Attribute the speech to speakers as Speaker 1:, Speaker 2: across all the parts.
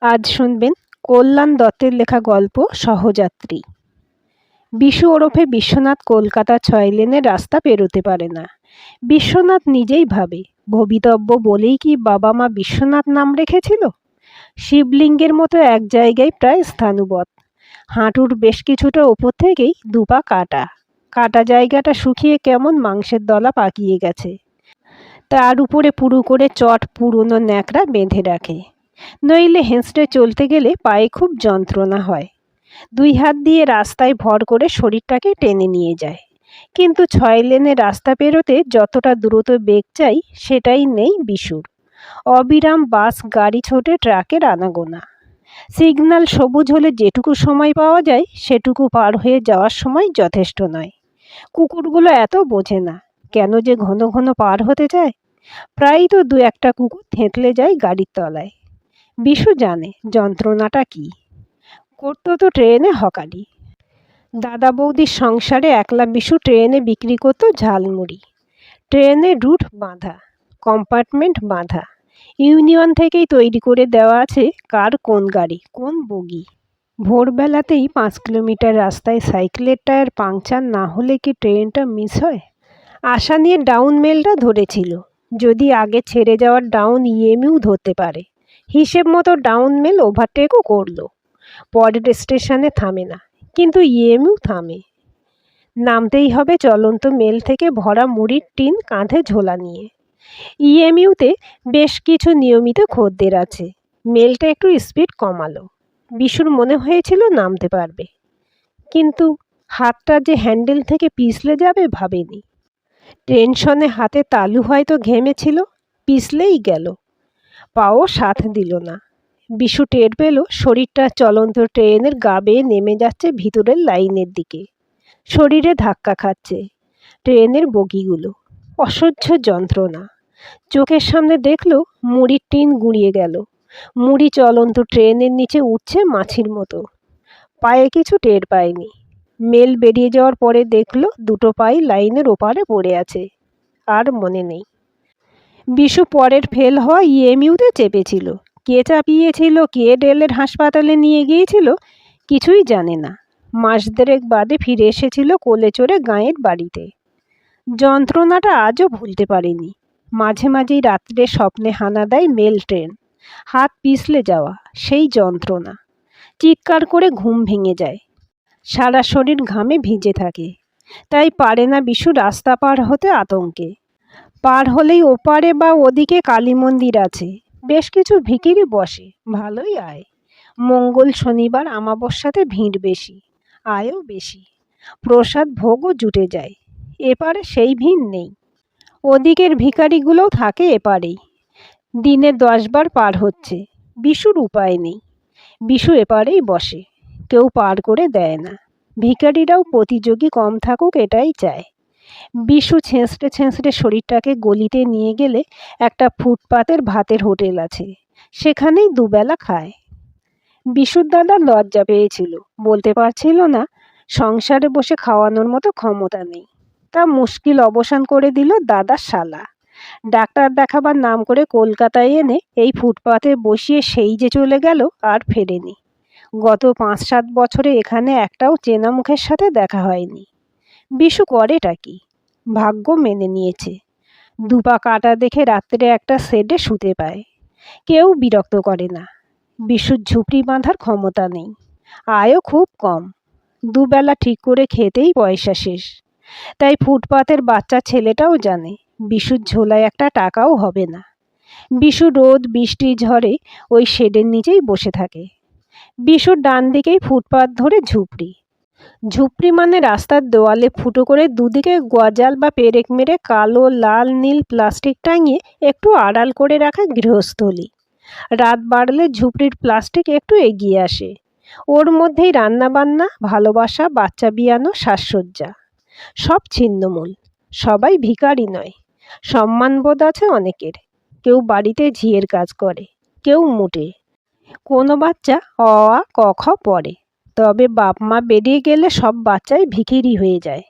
Speaker 1: আজ শুনবেন কল্যাণ দত্তের লেখা গল্প সহযাত্রী। বিশু ওরফে বিশ্বনাথ কলকাতা 6 লেনের রাস্তা পেরোতে পারে না। বিশ্বনাথ নিজেই ভাবে, ভবিতব্য বলেই কি বাবা মা বিশ্বনাথ নাম রেখেছিল? শিবলিঙ্গের মতো এক জায়গায় প্রায় স্থাণুবৎ, হাঁটুর বেশ কিছুটা ওপর থেকেই দুপা কাটা। কাটা জায়গাটা শুকিয়ে কেমন মাংসের দলা পাকিয়ে গেছে। তার উপরে পুরু করে চট পুরনো ন্যাকড়া বেঁধে রাখে, নইলে হেঁচড়ে চলতে গেলে পায়ে খুব যন্ত্রণা হয়। 2 হাত দিয়ে রাস্তায় ভর করে শরীরটাকে টেনে নিয়ে যায়, কিন্তু 6 লেনের রাস্তা পেরোতে যতটা দ্রুত বেগ চাই সেটাই নেই বিশুর। অবিরাম বাস, গাড়ি, ছোটে ট্রাকের আনাগোনা। সিগন্যাল সবুজ হলে যেটুকু সময় পাওয়া যায় সেটুকু পার হয়ে যাওয়ার সময় যথেষ্ট নয়। কুকুরগুলো এত বোঝে না, কেন যে ঘন ঘন পার হতে চায়। প্রায়ই তো 2-1টা কুকুর থেঁতলে যায় গাড়ির তলায়। বিশু জানে যন্ত্রণাটা কি। করতো তো ট্রেনে হকারি। দাদা বৌদির সংসারে একলা বিশু ট্রেনে বিক্রি করতো ঝালমুড়ি। ট্রেনে রুট বাঁধা, কম্পার্টমেন্ট বাঁধা, ইউনিয়ন থেকেই তৈরি করে দেওয়া আছে কার কোন গাড়ি, কোন বগি। ভোরবেলাতেই 5 কিলোমিটার রাস্তায় সাইকেলের টায়ার পাংচার না হলে কি ট্রেনটা মিস হয়? আশা নিয়ে ডাউন মেলটা ধরেছিল, যদি আগে ছেড়ে যাওয়ার ডাউন ইএমইউ ধরতে পারে। হিসেব মতো ডাউন মেল ওভারটেকও করলো। পরের স্টেশনে থামে না, কিন্তু ইএমইউ থামে। নামতেই হবে চলন্ত মেল থেকে ভরা মুড়ির টিন কাঁধে ঝোলা নিয়ে। ইএমইউতে বেশ কিছু নিয়মিত খদ্দের আছে। মেলটা একটু স্পিড কমালো। বিশুর মনে হয়েছিল নামতে পারবে, কিন্তু হাতটা যে হ্যান্ডেল থেকে পিছলে যাবে ভাবেনি। টেনশনে হাতে তালু হয়তো ঘেমেছিল, পিছলেই গেল। পাও সাথ দিল না। বিশু টের পেল শরীরটা চলন্ত ট্রেনের গা বেয়ে নেমে যাচ্ছে ভিতরের লাইনের দিকে। শরীরে ধাক্কা খাচ্ছে ট্রেনের বগিগুলো। অসহ্য যন্ত্রণা। চোখের সামনে দেখল মুড়ির টিন গুঁড়িয়ে গেল। মুড়ি চলন্ত ট্রেনের নিচে উঠছে মাছির মতো। পায়ে কিছু টের পায়নি। মেল বেরিয়ে যাওয়ার পরে দেখল 2টো পাই লাইনের ওপারে পড়ে আছে। আর মনে নেই বিশু পরের ফেল হওয়া ইএমইউতে চেপেছিল। কে চাপিয়েছিল, কে রেলের হাসপাতালে নিয়ে গিয়েছিল, কিছুই জানে না। মাস দেড়েক বাদে ফিরে এসেছিল কোলে চড়ে গাঁয়ের বাড়িতে। যন্ত্রণাটা আজও ভুলতে পারেনি। মাঝে মাঝেই রাত্রে স্বপ্নে হানা দেয় মেল ট্রেন, হাত পিছলে যাওয়া সেই যন্ত্রণা। চিৎকার করে ঘুম ভেঙে যায়। সারা শরীর ঘামে ভিজে থাকে। তাই পারে না বিশু রাস্তা পার হতে আতঙ্কে। পার হলেই ওপারে বা ওদিকে কালী মন্দির আছে, বেশ কিছু ভিখিরি বসে, ভালোই আয়। মঙ্গল, শনিবার, আমাবস্যাতে ভিড় বেশি, আয়ও বেশি। প্রসাদ ভোগও জুটে যায়। এপারে সেই ভিড় নেই। ওদিকের ভিখারিগুলোও থাকে এপারেই। দিনে 10 বার পার হচ্ছে। বিশুর উপায় নেই। বিশু এপারেই বসে, কেউ পার করে দেয় না। ভিখারিরাও প্রতিযোগী কম থাকুক এটাই চায়। বিশু ছেঁচড়ে ছেঁচড়ে শরীরটাকে গলিতে নিয়ে গেলে একটা ফুটপাতের ভাতের হোটেল আছে, সেখানেই দুবেলা খায়। বিশুর দাদা লজ্জা পেয়েছিল, বলতে পারছিল না সংসারে বসে খাওয়ানোর মতো ক্ষমতা নেই। তা মুশকিল অবসান করে দিল দাদার শালা। ডাক্তার দেখাবার নাম করে কলকাতায় এনে এই ফুটপাতে বসিয়ে সেই যে চলে গেল, আর ফেরেনি। গত 5-7 বছরে এখানে একটাও চেনা মুখের সাথে দেখা হয়নি। বিশু করেটা কি? ভাগ্য মেনে নিয়েছে। 2 পা কাটা দেখে রাত্রে একটা শেডে শুতে পায়। কেউ বিরক্ত করে না। বিশুর ঝুপড়ি বাঁধার ক্ষমতা নেই, আয়ও খুব কম। 2 বেলা ঠিক করে খেতেই পয়সা শেষ। তাই ফুটপাতের বাচ্চা ছেলেটাও জানে বিশুর ঝোলায় একটা টাকাও হবে না। বিশু রোদ, বৃষ্টি, ঝড়ে ওই শেডের নিচেই বসে থাকে। বিশুর ডান দিকেই ফুটপাত ধরে ঝুপড়ি। ঝুপড়ি মানে রাস্তার দেওয়ালে ফুটো করে দুদিকে গজাল বা পেরেক মেরে কালো, লাল, নীল প্লাস্টিক টাঙিয়ে একটু আড়াল করে রাখা গৃহস্থলী। রাত বাড়লে ঝুপড়ির প্লাস্টিক একটু এগিয়ে আসে। ওর মধ্যেই রান্নাবান্না, ভালোবাসা, বাচ্চা বিয়ানো, সাজসজ্জা, সব ছিন্নমূল। সবাই ভিখারি নয়, সম্মানবোধ আছে অনেকের। কেউ বাড়িতে ঝিয়ের কাজ করে, কেউ মুটে। কোনো বাচ্চা অ আ ক খ পড়ে। তবে বাপ মা বেরিয়ে গেলে সব বাচ্চাই ভিখিরি হয়ে যায়।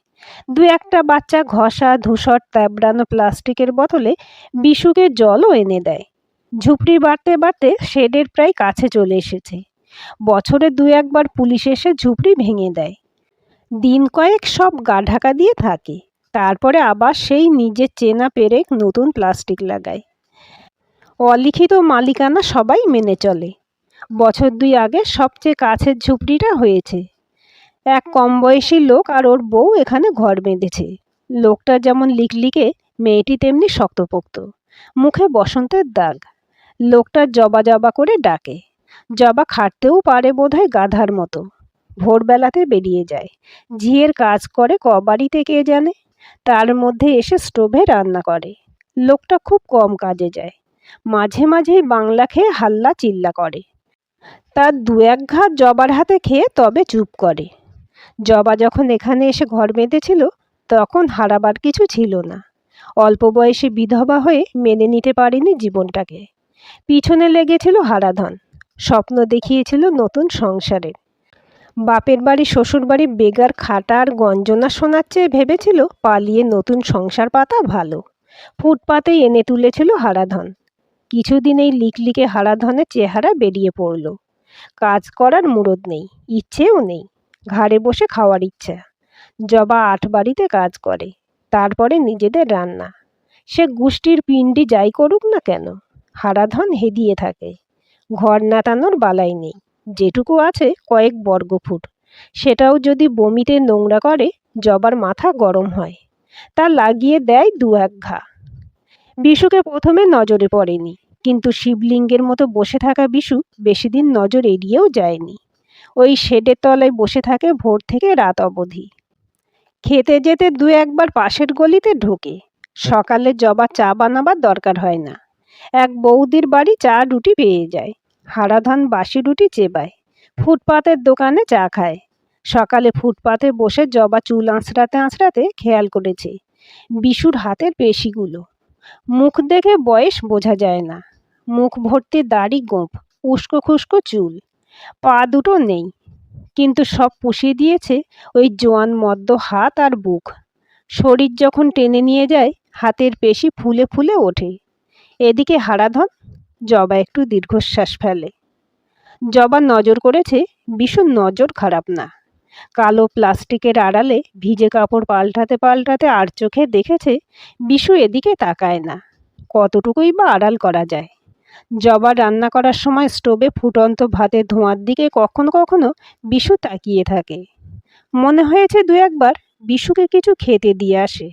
Speaker 1: 2-1টা বাচ্চা ঘষা, ধূসর, তেবড়ানো প্লাস্টিকের বোতলে বিশুকে জলও এনে দেয়। ঝুপড়ি বাড়তে বাড়তে শেডের প্রায় কাছে চলে এসেছে। বছরে দু একবার পুলিশ এসে ঝুপড়ি ভেঙে দেয়। দিন কয়েক সব গা ঢাকা দিয়ে থাকে, তারপরে আবার সেই নিজের চেনা পেরেক নতুন প্লাস্টিক লাগায়। অলিখিত মালিকানা সবাই মেনে চলে। বছর দুই আগে সবচেয়ে কাছের ঝুপড়িটা হয়েছে। এক কম বয়সী লোক আর ওর বউ এখানে ঘর বেঁধেছে। লোকটা যেমন লিকলিকে, মেয়েটি তেমনি শক্তপোক্ত, মুখে বসন্তের দাগ। লোকটা জবা জবা করে ডাকে। জবা খাটতেও পারে বোধহয় গাধার মতো। ভোরবেলাতে বেরিয়ে যায়, ঝিয়ের কাজ করে বাড়িতে কে জানে। তার মধ্যে এসে স্টোভে রান্না করে। লোকটা খুব কম কাজে যায়, মাঝে মাঝেই বাংলা খেয়ে হাল্লা চিল্লা করে। তার দু এক ঘা জবার হাতে খেয়ে তবে চুপ করে। জবা যখন এখানে এসে ঘর বেঁধেছিল তখন হারাবার কিছু ছিল না। অল্প বয়সে বিধবা হয়ে মেনে নিতে পারেনি জীবনটাকে। পিছনে লেগেছিল হারাধন, স্বপ্ন দেখিয়েছিল নতুন সংসারের। বাপের বাড়ি শ্বশুর বাড়ি বেগার খাটা আর গঞ্জনা শোনার চেয়ে ভেবেছিল পালিয়ে নতুন সংসার পাতা ভালো। ফুটপাতে এনে তুলেছিল হারাধন। কিছুদিন এই লিকলিকে হারাধনের চেহারা বেরিয়ে পড়ল। কাজ করার মুরদ নেই, ইচ্ছেও নেই, ঘাড়ে বসে খাওয়ার ইচ্ছা। জবা 8 বাড়িতে কাজ করে, তারপরে নিজেদের রান্না। সে গোষ্ঠীর পিণ্ডি যাই করুক না কেন, হারাধন হেদিয়ে থাকে। ঘর নাতানোর বালাই নেই, যেটুকু আছে কয়েক বর্গফুট, সেটাও যদি বমিতে নোংরা করে জবার মাথা গরম হয়। তা লাগিয়ে দেয় দু এক ঘা। বিশুকে প্রথমে নজরে পড়েনি, কিন্তু শিবলিঙ্গের মতো বসে থাকা বিশু বেশি দিন নজর এড়িয়েও যায়নি। ওই শেডের তলায় বসে থাকে ভোর থেকে রাত অবধি। খেতে যেতে দু একবার পাশের গলিতে ঢোকে। সকালে জবা চা বানাবার দরকার হয় না, এক বৌদির বাড়ি চা রুটি পেয়ে যায়। হারাধন বাসি রুটি চেবায়, ফুটপাতের দোকানে চা খায়। সকালে ফুটপাতে বসে জবা চুল আঁচড়াতে আঁচড়াতে খেয়াল করেছে বিশুর হাতের পেশিগুলো। মুখ দেখে বয়স বোঝা যায় না, মুখ ভর্তি দাড়ি, গোঁফ, উস্কো খুস্কো চুল। পা দুটো নেই, কিন্তু সব পুষিয়ে দিয়েছে ওই জোয়ান মদ্য হাত আর বুক। শরীর যখন টেনে নিয়ে যায় হাতের পেশি ফুলে ফুলে ওঠে। এদিকে হারাধন। জবা একটু দীর্ঘশ্বাস ফেলে। জবা নজর করেছে বিশুর নজর খারাপ না। কালো প্লাস্টিকের আড়ালে ভিজে কাপড় পাল্টাতে পাল্টাতে আর চোখে দেখেছে বিশু এদিকে তাকায় না। কতটুকুই বা আড়াল করা যায়। জবা রান্না করার সময় স্টোভে ফুটন্ত ভাতের ধোঁয়ার দিকে কখনো কখনো বিশু তাকিয়ে থাকে। মনে হয়েছে দু একবার বিশুকে কিছু খেতে দিয়ে আসে।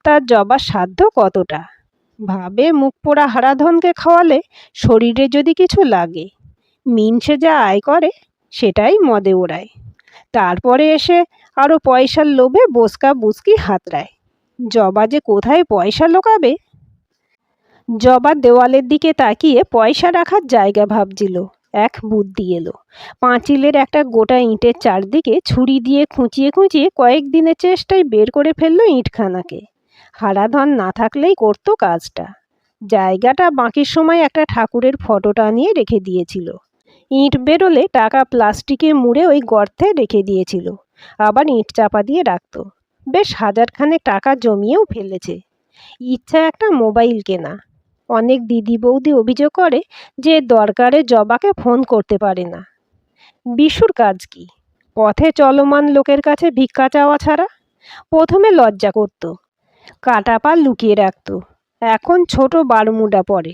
Speaker 1: তার জবার সাধ্য কতটা। ভাবে মুখ পোড়া হারাধনকে খাওয়ালে শরীরে যদি কিছু লাগে। মিনসে যা আয় করে সেটাই মদে ওড়ায়। তারপরে এসে আরও পয়সার লোভে বসকা বুসকি হাতড়ায়। জবা যে কোথায় পয়সা লোকাবে। জবা দেওয়ালের দিকে তাকিয়ে পয়সা রাখার জায়গা ভাবছিল। এক বুদ্ধি এলো। পাঁচিলের একটা গোটা ইঁটের চারদিকে ছুরি দিয়ে খুঁচিয়ে খুঁচিয়ে কয়েকদিনের চেষ্টায় বের করে ফেললো ইঁটখানাকে। হারাধন না থাকলেই করতো কাজটা। জায়গাটা বাকির সময় একটা ঠাকুরের ফটো টানিয়ে রেখে দিয়েছিল। ইঁট বেরোলে টাকা প্লাস্টিকে মুড়ে ওই গর্তে রেখে দিয়েছিল, আবার ইঁট চাপা দিয়ে রাখতো। বেশ 1000 টাকা জমিয়েও ফেলেছে। ইচ্ছা একটা মোবাইল কেনা। অনেক দিদি বৌদি অভিযোগ করে যে দরকারে জবাকে ফোন করতে পারে না। বিশুর কাজ কি? পথে চলমান লোকের কাছে ভিক্ষা চাওয়া ছাড়া। প্রথমে লজ্জা করত, কাটা পা লুকিয়ে রাখত। এখন ছোট বারমুডা পরে,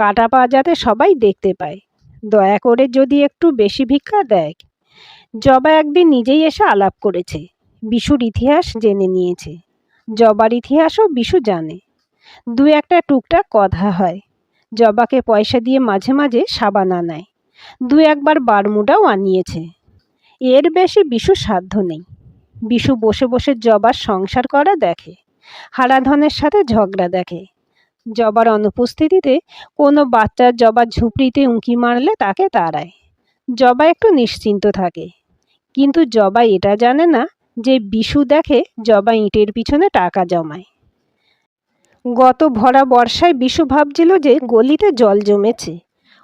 Speaker 1: কাটা পা যাতে সবাই দেখতে পায়। দয়া করে যদি একটু বেশি ভিক্ষা দেয়। জবা একদিন নিজেই এসে আলাপ করেছে, বিশুর ইতিহাস জেনে নিয়েছে। জবার ইতিহাসও বিশু জানে। দু একটা টুকটাক কথা হয়। জবাকে পয়সা দিয়ে মাঝে মাঝে সাবান আনায়, দু একবার বারমুডাও আনিয়েছে। এর বেশি বিশু সাধ্য নেই। বিশু বসে বসে জবার সংসার করা দেখে, হারাধনের সাথে ঝগড়া দেখে। জবার অনুপস্থিতিতে কোনো বাচ্চা জবার ঝুপড়িতে উঁকি মারলে তাকে তাড়ায়। জবা একটু নিশ্চিন্ত থাকে, কিন্তু জবা এটা জানে না যে বিশু দেখে জবা ইঁটের পিছনে টাকা জমায়। গত ভরা বর্ষায় বিশু ভাবছিল যে গলিতে জল জমেছে।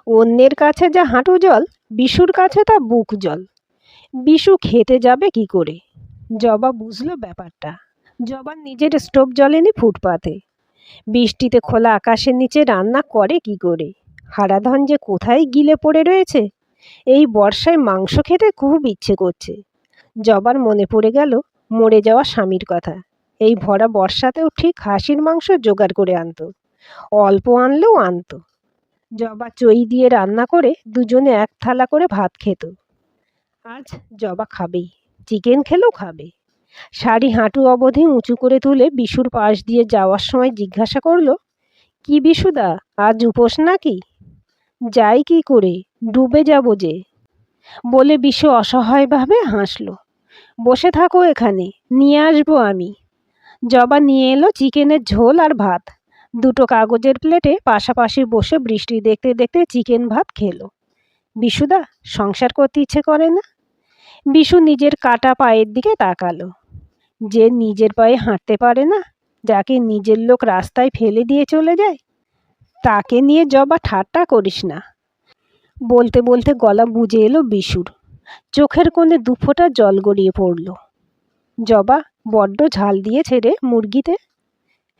Speaker 1: অন্যের কাছে যা হাঁটু জল, বিশুর কাছে তা বুক জল। বিশু খেতে যাবে কি করে? জবা বুঝলো ব্যাপারটা। জবার নিজের স্টোভ জ্বলেনি ফুটপাতে। বৃষ্টিতে খোলা আকাশের নিচে রান্না করে কি করে? হারাধন যে কোথায় গিলে পড়ে রয়েছে। এই বর্ষায় মাংস খেতে খুব ইচ্ছে করছে। জবার মনে পড়ে গেল মরে যাওয়া স্বামীর কথা। এই ভরা বর্ষাতেও ঠিক খাসির মাংস জোগাড় করে আনতো, অল্প আনলেও আনতো। জবা চই দিয়ে রান্না করে দুজনে এক থালা করে ভাত খেত। আজ জবা খাবেই, চিকেন খেলেও খাবে। শাড়ি হাঁটু অবধি উঁচু করে তুলে বিশুর পাশ দিয়ে যাওয়ার সময় জিজ্ঞাসা করলো, কি বিশুদা, আজ উপোস নাকি? যাই কি করে, ডুবে যাবো যে। বলে বিশু অসহায়ভাবে হাসলো। বসে থাকো এখানে, নিয়ে আসবো আমি। জবা নিয়ে এলো চিকেনের ঝোল আর ভাত। দুটো কাগজের প্লেটে পাশাপাশি বসে বৃষ্টি দেখতে দেখতে চিকেন ভাত খেলো। বিশুদা, সংসার করতে ইচ্ছে করে না? বিশু নিজের কাটা পায়ের দিকে তাকালো। যে নিজের পায়ে হাঁটতে পারে না, যাকে নিজের লোক রাস্তায় ফেলে দিয়ে চলে যায়, তাকে নিয়ে জবা ঠাট্টা করিস না। বলতে বলতে গলা বুজে এলো বিশুর। চোখের কোণে দুফোঁটা জল গড়িয়ে পড়ল। জবা, বড্ড ঝাল দিয়েছে রে মুরগিতে।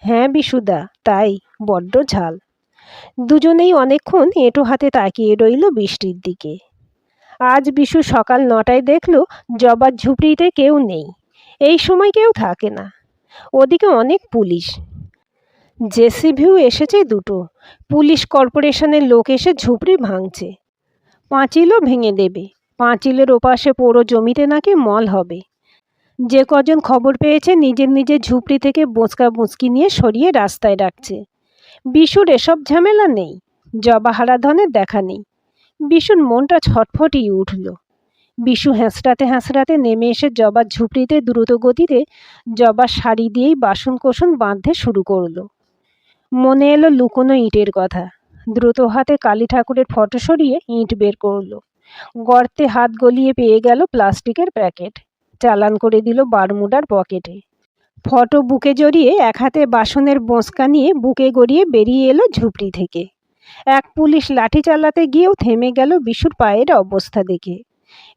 Speaker 1: হ্যাঁ বিশুদা, তাই, বড্ড ঝাল। দুজনেই অনেকক্ষণ এঁটো হাতে তাকিয়ে রইল বৃষ্টির দিকে। আজ বিশু সকাল 9টায় দেখল জবার ঝুপড়িতে কেউ নেই। এই সময় কেউ থাকে না। ওদিকে অনেক পুলিশ। জেসিবিও এসেছে দুটো। পুলিশ কর্পোরেশনের লোক এসে ঝুপড়ি ভাঙছে। পাঁচিলও ভেঙে দেবে। পাঁচিলের ওপাশে পুরো জমিতে নাকি মল হবে। যে কজন খবর পেয়েছে নিজের নিজের ঝুপড়ি থেকে বোঁচকা বুঁচকি নিয়ে সরিয়ে রাস্তায় রাখছে। বিশুর এসব ঝামেলা নেই। জবা হারাধনের দেখা নেই। বিশুর মনটা ছটফটিয়ে উঠল। বিশু হ্যাঁচড়াতে হ্যাঁচড়াতে নেমে এসে জবার ঝুপড়িতে দ্রুত গতিতে জবার শাড়ি দিয়েই বাসন কোসন বাঁধতে শুরু করলো। মনে এলো লুকোনো ইটের কথা। দ্রুত হাতে কালী ঠাকুরের ফটো সরিয়ে ইট বের করলো। গর্তে হাত গলিয়ে পেয়ে গেল প্লাস্টিকের প্যাকেট। চালান করে দিল বারমুডার পকেটে। ফটো বুকে জড়িয়ে এক হাতে বাসনের বোঁচকা নিয়ে বুকে গড়িয়ে বেরিয়ে এলো ঝুপড়ি থেকে। এক পুলিশ লাঠি চালাতে গিয়েও থেমে গেল বিশুর পায়ের অবস্থা দেখে।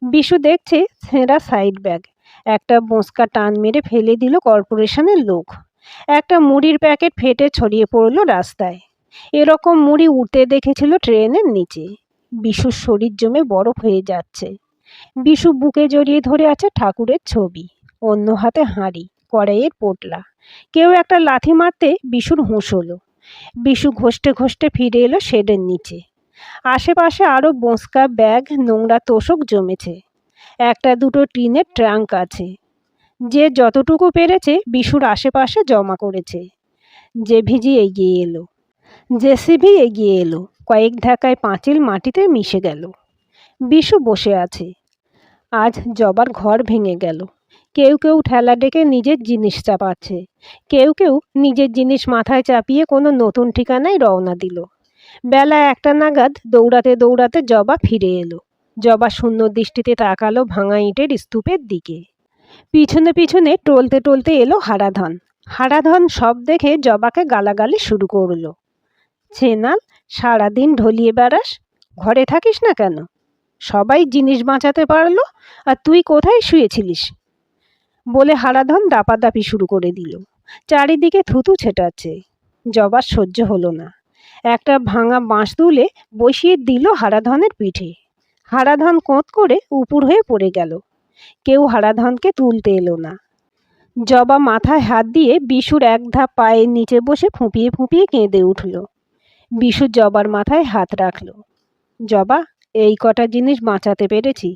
Speaker 1: বিশু দেখছে ছেঁড়া সাইড ব্যাগ। একটা বোঁচকা টান মেরে ফেলে দিল কর্পোরেশনের লোক। একটা মুড়ির প্যাকেট ফেটে ছড়িয়ে পড়ল রাস্তায়। এরকম মুড়ি উঠতে দেখেছিল ট্রেনের নিচে। বিশুর শরীর জমে বরফ হয়ে যাচ্ছে। বিশু বুকে জড়িয়ে ধরে আছে ঠাকুরের ছবি, অন্য হাতে হাঁড়ি, কড়াইয়ের পোটলা। কেউ একটা লাথি মারতে বিশুর হুঁশ হলো। বিশু ঘষ্টে ঘষ্টে ফিরে এলো শেডের নিচে। আশেপাশে আরও বোঁচকা, ব্যাগ, নোংরা তোশক জমেছে। একটা দুটো টিনের ট্রাঙ্ক আছে। যে যতটুকু পেরেছে বিশুর আশেপাশে জমা করেছে। যে ভিজি এগিয়ে এলো। জেসিবি এগিয়ে এলো। কয়েক ধাক্কায় পাঁচিল মাটিতে মিশে গেল। বিশু বসে আছে। আজ জবার ঘর ভেঙে গেল। কেউ কেউ ঠেলা ডেকে নিজের জিনিস চাপাচ্ছে। কেউ কেউ নিজের জিনিস মাথায় চাপিয়ে কোনো নতুন ঠিকানায় রওনা দিল। বেলা 1টা নাগাদ দৌড়াতে দৌড়াতে জবা ফিরে এলো। জবা শূন্য দৃষ্টিতে তাকালো ভাঙা ইটের স্তূপের দিকে। পিছনে পিছনে টলতে টলতে এলো হারাধন। হারাধন সব দেখে জবাকে গালাগালি শুরু করলো। ছেনাল, সারাদিন ঢলিয়ে বেড়াস, ঘরে থাকিস না কেন? সবাই জিনিস বাঁচাতে পারলো, আর তুই কোথায় শুয়েছিলিস? বলে হারাধন দাপাদাপি শুরু করে দিল। চারিদিকে থুতু ছেটাচ্ছে। জবার সহ্য হলো না। একটা ভাঙা বাঁশ তুলে বসিয়ে দিল হারাধনের পিঠে। হারাধন কোঁত করে উপুর হয়ে পড়ে গেল। কেউ হারাধনকে তুলতে এলো না। জবা মাথায় হাত দিয়ে বিশুর এক ধাপ পায়ের নিচে বসে ফুঁপিয়ে ফুঁপিয়ে কেঁদে উঠল। বিশু জবার মাথায় হাত রাখল। জবা, এই কটা জিনিস বাঁচাতে পেরেছি।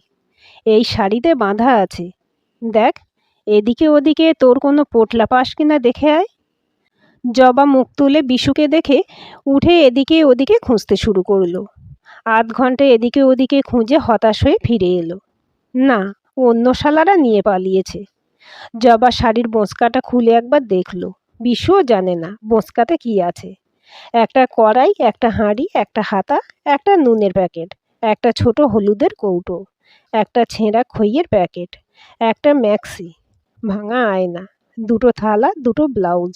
Speaker 1: এই শাড়িতে বাঁধা আছে। দেখ, এদিকে ওদিকে তোর কোনো পোটলা পাস কিনা দেখে আয়। জবা মুখ তুলে বিশুকে দেখে উঠে এদিকে ওদিকে খুঁজতে শুরু করলো। আধ ঘন্টা এদিকে ওদিকে খুঁজে হতাশ হয়ে ফিরে এলো। না, অন্য শালারা নিয়ে পালিয়েছে। জবা শাড়ির বোঁচকাটা খুলে একবার দেখলো। বিশুও জানে না বোঁচকাতে কি আছে। একটা কড়াই, একটা হাঁড়ি, একটা হাতা, একটা নুনের প্যাকেট, একটা ছোট হলুদের কৌটো, একটা ছেঁড়া খইয়ের প্যাকেট, একটা ম্যাক্সি, ভাঙা আয়না, দুটো থালা, দুটো ব্লাউজ।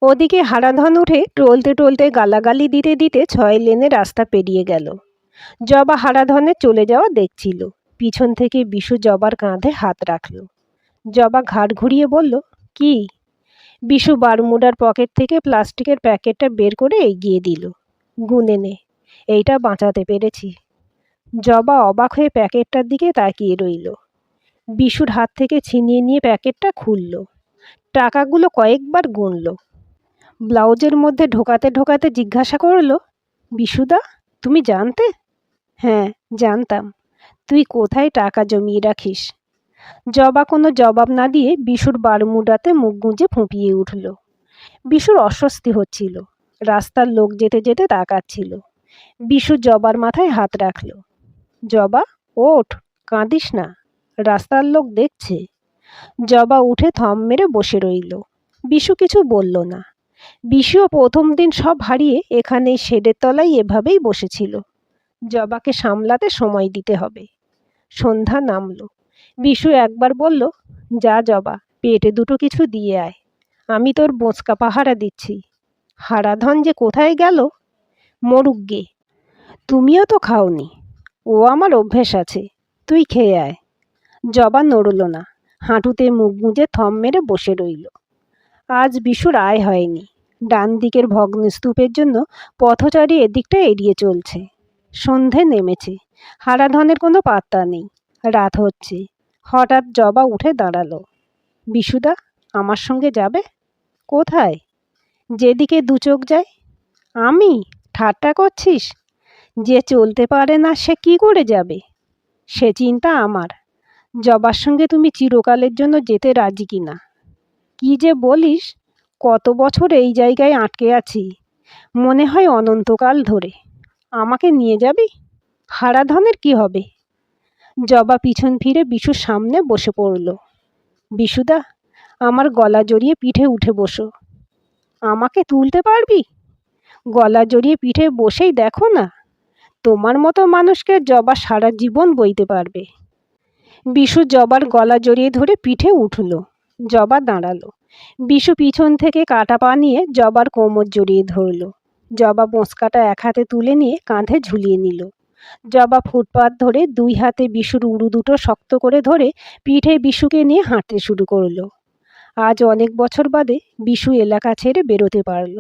Speaker 1: ওদিকে হারাধন উঠে টলতে টলতে গালাগালি দিতে দিতে 6 লেনে রাস্তা পেরিয়ে গেল। জবা হারাধনের চলে যাওয়া দেখছিল। পিছন থেকে বিশু জবার কাঁধে হাত রাখল। জবা ঘাড় ঘুরিয়ে বলল, কি? বিশু বারমুডার পকেট থেকে প্লাস্টিকের প্যাকেটটা বের করে এগিয়ে দিল। গুনে নে, এইটা বাঁচাতে পেরেছি। জবা অবাক হয়ে প্যাকেটটার দিকে তাকিয়ে রইল। বিশুর হাত থেকে ছিনিয়ে নিয়ে প্যাকেটটা খুলল। টাকাগুলো কয়েকবার গুনল। ব্লাউজের মধ্যে ঢোকাতে ঢোকাতে জিজ্ঞাসা করল, বিশুদা, তুমি জানতে? হ্যাঁ, জানতাম। তুই কোথায় টাকা জমিয়ে রাখিস? জবা কোনো জবাব না দিয়ে বিশুর বারমুডাতে মুখ গুঁজে ফুঁপিয়ে উঠল। বিশুর অস্বস্তি হচ্ছিল। রাস্তার লোক যেতে যেতে তাকাচ্ছিল। বিশু জবার মাথায় হাত রাখল। জবা, ওঠ, কাঁদিস না, রাস্তার লোক দেখছে। জবা উঠে থম মেরে বসে রইল। বিশু কিছু বলল না। বিশুও প্রথম দিন সব হারিয়ে এখানে শেডের তলায় এভাবেই বসেছিল। জবাকে সামলাতে সময় দিতে হবে। সন্ধ্যা নামল। বিশু একবার বলল, যা জবা, পেটে দুটো কিছু দিয়ে আয়, আমি তোর বোঁচকা পাহারা দিচ্ছি। হারাধন যে কোথায় গেল? মরুক গে, তুমিও তো খাওনি। ও আমার অভ্যেস আছে, তুই খেয়ে আয়। জবা নড়ল না, হাঁটুতে মুখ গুঁজে থম মেরে বসে রইল। আজ বিশুর আয় হয়নি। ডান দিকের ভগ্নস্তূপের জন্য পথচারী এদিকটা এড়িয়ে চলছে। সন্ধে নেমেছে। হারাধনের কোনো পাত্তা নেই। রাত হচ্ছে। হঠাৎ জবা উঠে দাঁড়ালো। বিশুদা, আমার সঙ্গে যাবে? কোথায়? যেদিকে দু চোখ যায়। আমি? ঠাট্টা করছিস? যে চলতে পারে না সে কি করে যাবে? সে চিন্তা আমার। জবার সঙ্গে তুমি চিরকালের জন্য যেতে রাজি কিনা? কি যে বলিস! কত বছর এই জায়গায় আটকে আছি, মনে হয় অনন্তকাল ধরে। আমাকে নিয়ে যাবি? হারাধনের কি হবে? জবা পিছন ফিরে বিশুর সামনে বসে পড়ল। বিশুদা, আমার গলা জড়িয়ে পিঠে উঠে বসো। আমাকে তুলতে পারবি? গলা জড়িয়ে পিঠে বসেই দেখো না, তোমার মতো মানুষকে জবা সারা জীবন বইতে পারবে। বিশু জবার গলা জড়িয়ে ধরে পিঠে উঠল। জবা দাঁড়ালো। বিশু পিছন থেকে কাটা পা নিয়ে জবার কোমর জড়িয়ে ধরল। জবা বোঁচকাটা এক হাতে তুলে নিয়ে কাঁধে ঝুলিয়ে নিল। জবা ফুটপাত ধরে দুই হাতে বিশুর উড়ু দুটো শক্ত করে ধরে পিঠে বিশুকে নিয়ে হাঁটতে শুরু করলো। আজ অনেক বছর বাদে বিশু এলাকা ছেড়ে বেরোতে পারল।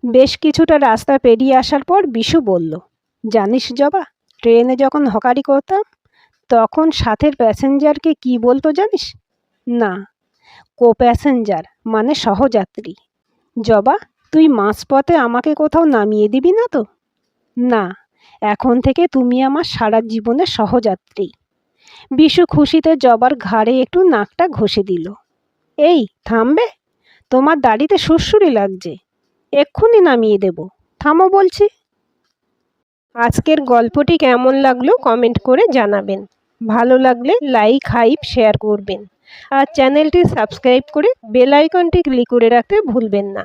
Speaker 1: বেশ কিছুটা রাস্তা পেরিয়ে আসার পর বিশু বলল, জানিস জবা, ট্রেনে যখন হকারি করতাম তখন সাথের প্যাসেঞ্জারকে কি বলতো জানিস? না, কো প্যাসেঞ্জার মানে সহযাত্রী। জবা, তুই মাঝপথে আমাকে কোথাও নামিয়ে দিবি না তো? না, এখন থেকে তুমি আমার সারা জীবনের সহযাত্রী। বিশু খুশিতে জবার ঘাড়ে একটু নাকটা ঘষে দিল। এই, থামবে? তোমার দাড়িতে সুরসুরি লাগছে, এক্ষুনি নামিয়ে দেব, থামো বলছি। আজকের গল্পটি কেমন লাগলো কমেন্ট করে জানাবেন। ভালো লাগলে লাইক, হাইপ, শেয়ার করবেন। আর চ্যানেলটি সাবস্ক্রাইব করে বেল আইকনটি ক্লিক করে রাখতে ভুলবেন না।